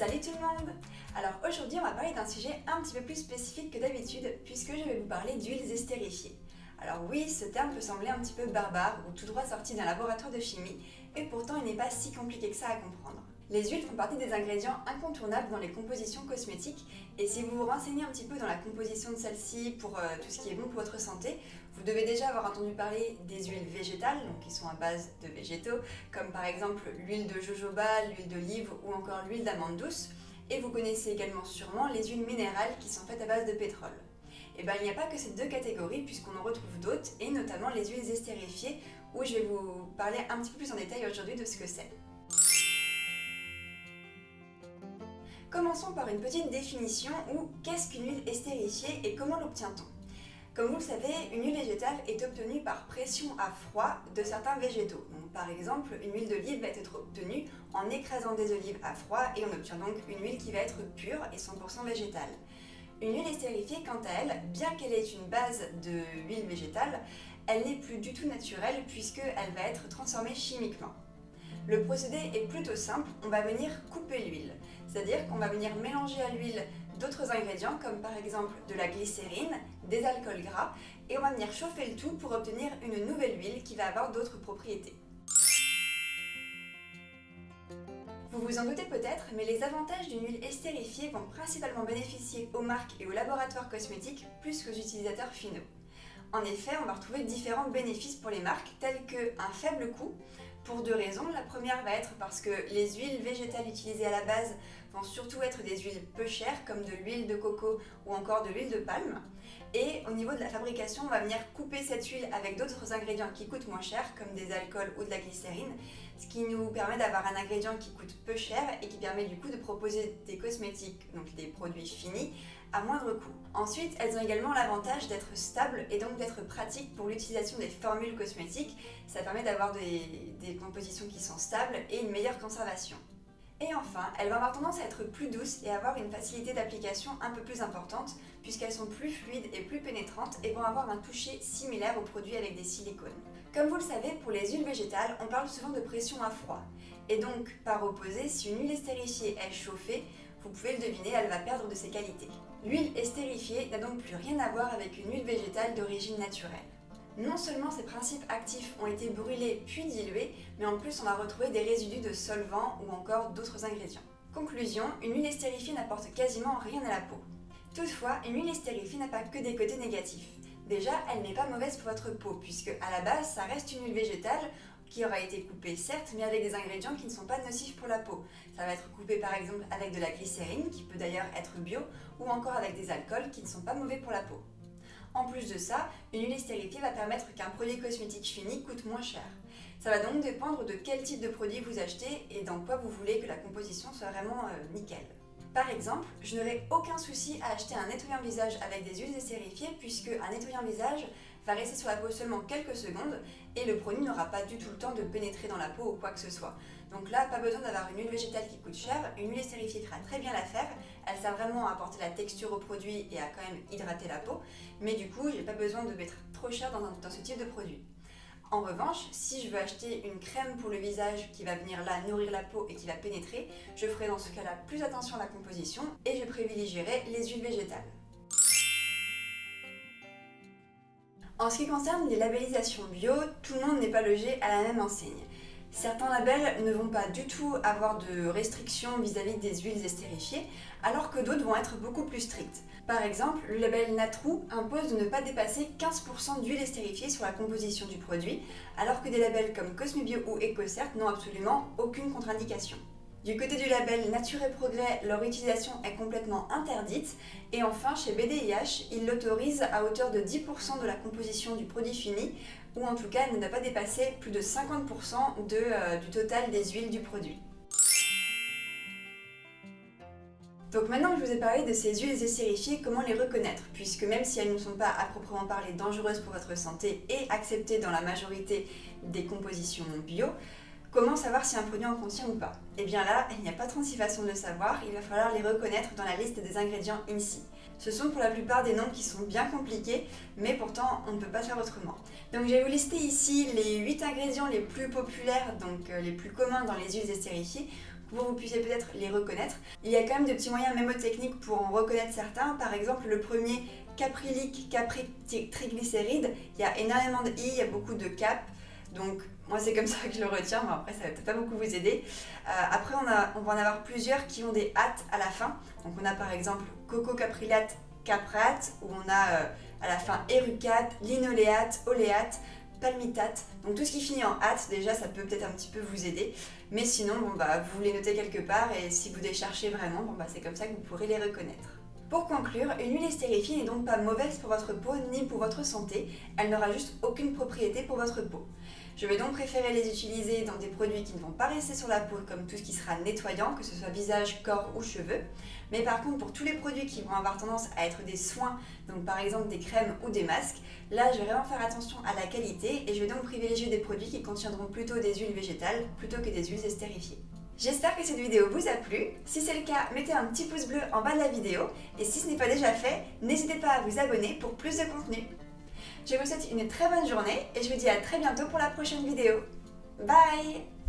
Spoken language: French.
Salut tout le monde! Alors aujourd'hui on va parler d'un sujet un petit peu plus spécifique que d'habitude puisque je vais vous parler d'huiles estérifiées. Alors oui, ce terme peut sembler un petit peu barbare ou tout droit sorti d'un laboratoire de chimie et pourtant il n'est pas si compliqué que ça à comprendre. Les huiles font partie des ingrédients incontournables dans les compositions cosmétiques et si vous vous renseignez un petit peu dans la composition de celle-ci pour tout ce qui est bon pour votre santé, vous devez déjà avoir entendu parler des huiles végétales, donc qui sont à base de végétaux, comme par exemple l'huile de jojoba, l'huile d'olive ou encore l'huile d'amande douce. Et vous connaissez également sûrement les huiles minérales qui sont faites à base de pétrole. Et bien il n'y a pas que ces deux catégories puisqu'on en retrouve d'autres, et notamment les huiles estérifiées, où je vais vous parler un petit peu plus en détail aujourd'hui de ce que c'est. Commençons par une petite définition ou qu'est-ce qu'une huile estérifiée et comment l'obtient-on? Comme vous le savez, une huile végétale est obtenue par pression à froid de certains végétaux. Donc, par exemple, une huile d'olive va être obtenue en écrasant des olives à froid et on obtient donc une huile qui va être pure et 100% végétale. Une huile estérifiée, quant à elle, bien qu'elle ait une base de huile végétale, elle n'est plus du tout naturelle puisqu'elle va être transformée chimiquement. Le procédé est plutôt simple, on va venir couper l'huile, c'est-à-dire qu'on va venir mélanger à l'huile d'autres ingrédients comme par exemple de la glycérine, des alcools gras et on va venir chauffer le tout pour obtenir une nouvelle huile qui va avoir d'autres propriétés. Vous vous en doutez peut-être, mais les avantages d'une huile estérifiée vont principalement bénéficier aux marques et aux laboratoires cosmétiques plus qu'aux utilisateurs finaux. En effet, on va retrouver différents bénéfices pour les marques tels qu'un faible coût, pour deux raisons. La première va être parce que les huiles végétales utilisées à la base vont surtout être des huiles peu chères comme de l'huile de coco ou encore de l'huile de palme. Et au niveau de la fabrication, on va venir couper cette huile avec d'autres ingrédients qui coûtent moins cher comme des alcools ou de la glycérine, ce qui nous permet d'avoir un ingrédient qui coûte peu cher et qui permet du coup de proposer des cosmétiques, donc des produits finis, à moindre coût. Ensuite, elles ont également l'avantage d'être stables et donc d'être pratiques pour l'utilisation des formules cosmétiques. Ça permet d'avoir des compositions qui sont stables et une meilleure conservation. Et enfin, elles vont avoir tendance à être plus douces et avoir une facilité d'application un peu plus importante puisqu'elles sont plus fluides et plus pénétrantes et vont avoir un toucher similaire aux produits avec des silicones. Comme vous le savez, pour les huiles végétales, on parle souvent de pression à froid. Et donc, par opposé, si une huile estérifiée est chauffée, vous pouvez le deviner, elle va perdre de ses qualités. L'huile estérifiée n'a donc plus rien à voir avec une huile végétale d'origine naturelle. Non seulement ses principes actifs ont été brûlés puis dilués, mais en plus on va retrouver des résidus de solvants ou encore d'autres ingrédients. Conclusion, une huile estérifiée n'apporte quasiment rien à la peau. Toutefois, une huile estérifiée n'a pas que des côtés négatifs. Déjà, elle n'est pas mauvaise pour votre peau, puisque à la base, ça reste une huile végétale qui aura été coupée certes, mais avec des ingrédients qui ne sont pas nocifs pour la peau. Ça va être coupé par exemple avec de la glycérine, qui peut d'ailleurs être bio, ou encore avec des alcools qui ne sont pas mauvais pour la peau. En plus de ça, une huile estérifiée va permettre qu'un produit cosmétique fini coûte moins cher. Ça va donc dépendre de quel type de produit vous achetez et dans quoi vous voulez que la composition soit vraiment nickel. Par exemple, je n'aurai aucun souci à acheter un nettoyant visage avec des huiles estérifiées puisque un nettoyant visage va rester sur la peau seulement quelques secondes et le produit n'aura pas du tout le temps de pénétrer dans la peau ou quoi que ce soit. Donc là, pas besoin d'avoir une huile végétale qui coûte cher, une huile estérifiée fera très bien l'affaire, elle sert vraiment à apporter la texture au produit et à quand même hydrater la peau, mais du coup, j'ai pas besoin de mettre trop cher dans ce type de produit. En revanche, si je veux acheter une crème pour le visage qui va venir là nourrir la peau et qui va pénétrer, je ferai dans ce cas-là plus attention à la composition et je privilégierai les huiles végétales. En ce qui concerne les labellisations bio, tout le monde n'est pas logé à la même enseigne. Certains labels ne vont pas du tout avoir de restrictions vis-à-vis des huiles estérifiées, alors que d'autres vont être beaucoup plus stricts. Par exemple, le label Natrou impose de ne pas dépasser 15% d'huile estérifiée sur la composition du produit, alors que des labels comme Cosmibio ou EcoCert n'ont absolument aucune contre-indication. Du côté du label Nature et Progrès, leur utilisation est complètement interdite. Et enfin, chez BDIH, ils l'autorisent à hauteur de 10% de la composition du produit fini, ou en tout cas, elle ne doit pas dépasser plus de 50% du total des huiles du produit. Donc maintenant que je vous ai parlé de ces huiles estérifiées, comment les reconnaître? Puisque même si elles ne sont pas à proprement parler dangereuses pour votre santé et acceptées dans la majorité des compositions bio, comment savoir si un produit en contient ou pas? Et bien là, il n'y a pas 36 façons de le savoir, il va falloir les reconnaître dans la liste des ingrédients INSI. Ce sont pour la plupart des noms qui sont bien compliqués, mais pourtant on ne peut pas faire autrement. Donc je vais vous lister ici les 8 ingrédients les plus populaires, donc les plus communs dans les huiles estérifiées, vous puissiez peut-être les reconnaître. Il y a quand même de petits moyens mémotechniques pour en reconnaître certains. Par exemple, le premier, caprylique, capryltriglycéride, il y a énormément de i, il y a beaucoup de cap. Donc moi c'est comme ça que je le retiens, mais après ça va peut-être pas beaucoup vous aider. Après on va en avoir plusieurs qui ont des hâtes à la fin. Donc on a par exemple cococaprylate, caprate, où on a à la fin érucate, linoléate, oléate, palmitate. Donc tout ce qui finit en hâte, déjà ça peut peut-être un petit peu vous aider. Mais sinon vous les notez quelque part et si vous les cherchez vraiment, c'est comme ça que vous pourrez les reconnaître. Pour conclure, une huile estérifiée n'est donc pas mauvaise pour votre peau ni pour votre santé, elle n'aura juste aucune propriété pour votre peau. Je vais donc préférer les utiliser dans des produits qui ne vont pas rester sur la peau comme tout ce qui sera nettoyant, que ce soit visage, corps ou cheveux. Mais par contre pour tous les produits qui vont avoir tendance à être des soins, donc par exemple des crèmes ou des masques, là je vais vraiment faire attention à la qualité et je vais donc privilégier des produits qui contiendront plutôt des huiles végétales plutôt que des huiles estérifiées. J'espère que cette vidéo vous a plu. Si c'est le cas, mettez un petit pouce bleu en bas de la vidéo. Et si ce n'est pas déjà fait, n'hésitez pas à vous abonner pour plus de contenu. Je vous souhaite une très bonne journée et je vous dis à très bientôt pour la prochaine vidéo. Bye!